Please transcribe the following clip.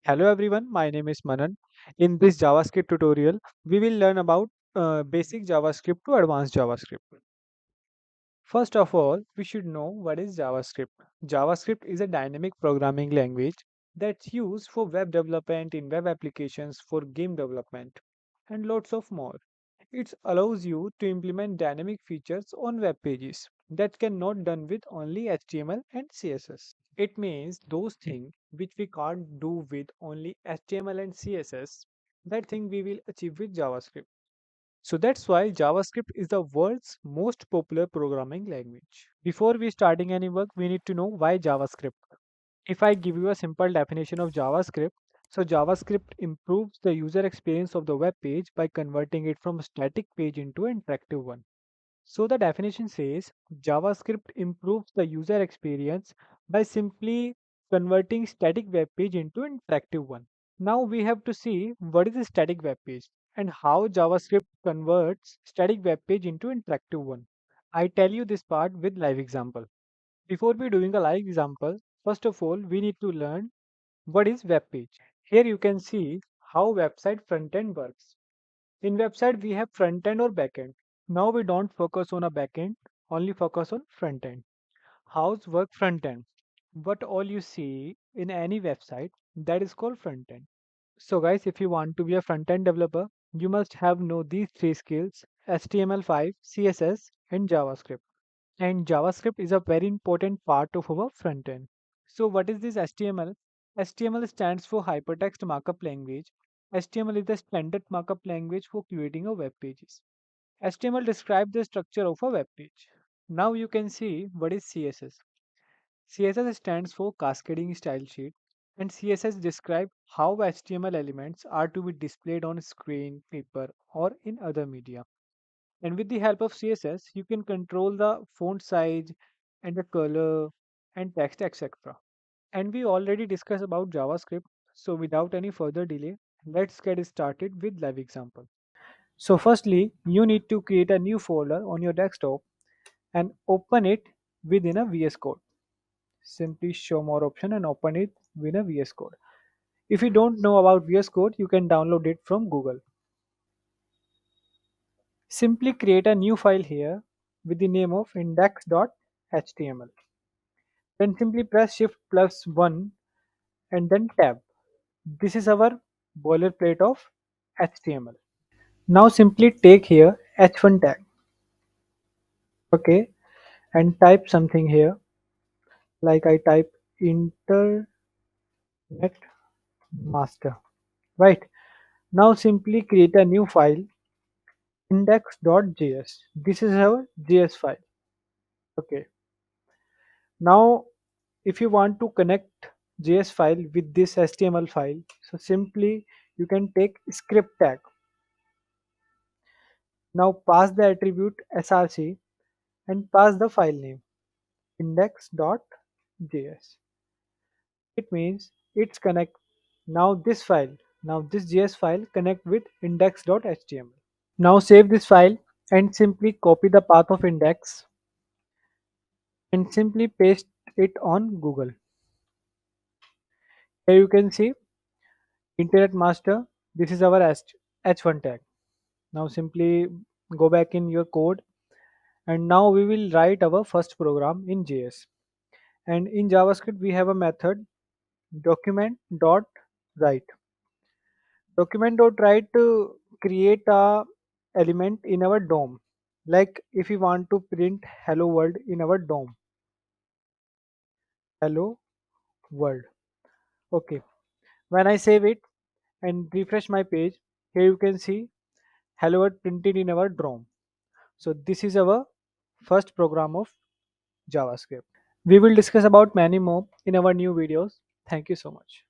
Hello everyone, my name is Manan. In this JavaScript tutorial, we will learn about basic JavaScript to advanced JavaScript. First of all, we should know what is JavaScript. JavaScript is a dynamic programming language that's used for web development in web applications, for game development, and lots of more. It allows you to implement dynamic features on web pages that cannot done with only HTML and CSS. It means those things which we can't do with only HTML and CSS, that thing we will achieve with JavaScript. So that's why JavaScript is the world's most popular programming language. Before we starting any work, we need to know why JavaScript. If I give you a simple definition of JavaScript, so JavaScript improves the user experience of the web page by converting it from a static page into an interactive one. So the definition says JavaScript improves the user experience by simply converting static web page into an interactive one. Now we have to see what is a static web page and how JavaScript converts static web page into interactive one. I tell you this part with live example. Before we doing a live example, first of all we need to learn what is web page. Here you can see how website front end works. In website, we have front end or back end. Now we don't focus on a back end, only focus on front end. How's work front end? What all you see in any website, that is called front end. So guys, if you want to be a front end developer, you must have know these three skills: HTML5, CSS, and JavaScript. And JavaScript is a very important part of our front end. So what is this HTML? HTML stands for Hypertext Markup Language. HTML is the standard markup language for creating a web pages. HTML describes the structure of a web page. Now you can see what is CSS. CSS stands for Cascading Style Sheet, and CSS describes how HTML elements are to be displayed on screen, paper, or in other media. And with the help of CSS, you can control the font size and the color and text, etc. And we already discussed about JavaScript. So without any further delay, let's get started with live example. So firstly, you need to create a new folder on your desktop and open it within a VS Code. Simply show more option and open it within a VS Code. If you don't know about VS Code, you can download it from Google. Simply create a new file here with the name of index.html. Then simply press Shift plus 1 and then tab. This is our boilerplate of HTML. Now simply take here h1 tag, okay, and type something here like I type internet master, right? Now simply create a new file index.js. This is our JS file, okay. Now if you want to connect JS file with this HTML file, so simply you can take script tag. Now pass the attribute src and pass the file name index.js. It means it's connect. Now this JS file connect with index.html. Now save this file and simply copy the path of index and simply paste it on Google. Here you can see internet master. This is our h1 tag. Now simply go back in your code and now we will write our first program in JS. And in JavaScript we have a method document.write. Document.write to create a element in our DOM. Like if we want to print hello world in our DOM. Hello world. Okay. When I save it and refresh my page, here you can see hello world printed in our DOM. So this is our first program of JavaScript. We will discuss about many more in our new videos. Thank you so much.